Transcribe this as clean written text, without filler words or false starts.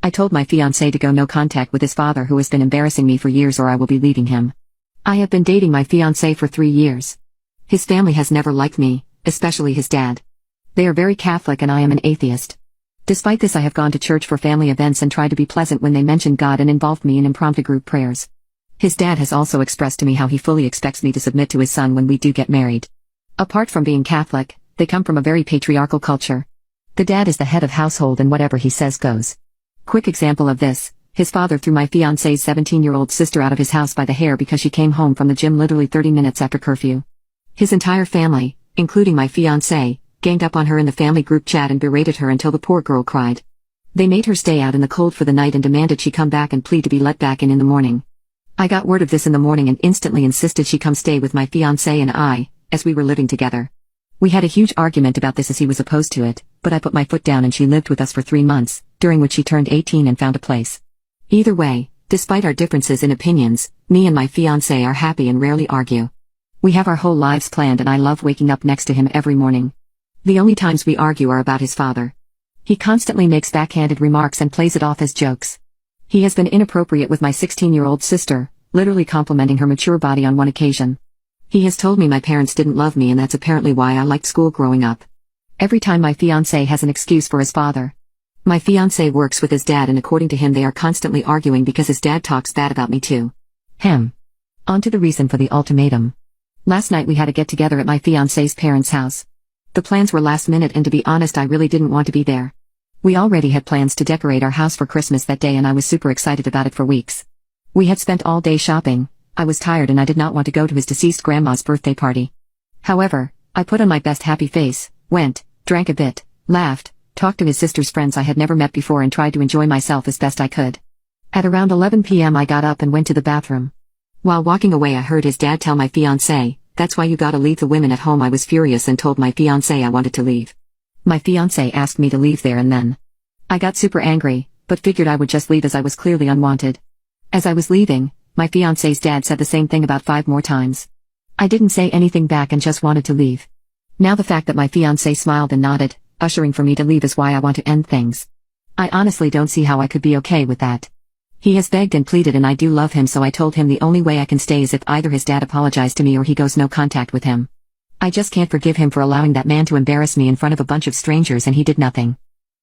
I told my fiancé to go no contact with his father who has been embarrassing me for years or I will be leaving him. I have been dating my fiancé for 3 years. His family has never liked me, especially his dad. They are very Catholic and I am an atheist. Despite this I have gone to church for family events and tried to be pleasant when they mentioned God and involved me in impromptu group prayers. His dad has also expressed to me how he fully expects me to submit to his son when we do get married. Apart from being Catholic, they come from a very patriarchal culture. The dad is the head of household and whatever he says goes. Quick example of this, his father threw my fiancé's 17-year-old sister out of his house by the hair because she came home from the gym literally 30 minutes after curfew. His entire family, including my fiancé, ganged up on her in the family group chat and berated her until the poor girl cried. They made her stay out in the cold for the night and demanded she come back and plead to be let back in the morning. I got word of this in the morning and instantly insisted she come stay with my fiancé and I, as we were living together. We had a huge argument about this as he was opposed to it, but I put my foot down and she lived with us for 3 months, during which she turned 18 and found a place. Either way, despite our differences in opinions, me and my fiancé are happy and rarely argue. We have our whole lives planned and I love waking up next to him every morning. The only times we argue are about his father. He constantly makes backhanded remarks and plays it off as jokes. He has been inappropriate with my 16-year-old sister, literally complimenting her mature body on one occasion. He has told me my parents didn't love me and that's apparently why I liked school growing up. Every time my fiancé has an excuse for his father. My fiancé works with his dad and according to him they are constantly arguing because his dad talks bad about me too. On to the reason for the ultimatum. Last night we had a get-together at my fiancé's parents' house. The plans were last minute and to be honest I really didn't want to be there. We already had plans to decorate our house for Christmas that day and I was super excited about it for weeks. We had spent all day shopping, I was tired and I did not want to go to his deceased grandma's birthday party. However, I put on my best happy face, went, drank a bit, laughed, talked to his sister's friends I had never met before and tried to enjoy myself as best I could. At around 11 p.m. I got up and went to the bathroom. While walking away I heard his dad tell my fiancé, "That's why you gotta leave the women at home." I was furious and told my fiancé I wanted to leave. My fiancé asked me to leave there and then. I got super angry, but figured I would just leave as I was clearly unwanted. As I was leaving, my fiancé's dad said the same thing about 5 more times. I didn't say anything back and just wanted to leave. Now the fact that my fiancé smiled and nodded, ushering for me to leave is why I want to end things. I honestly don't see how I could be okay with that. He has begged and pleaded and I do love him so I told him the only way I can stay is if either his dad apologized to me or he goes no contact with him. I just can't forgive him for allowing that man to embarrass me in front of a bunch of strangers and he did nothing.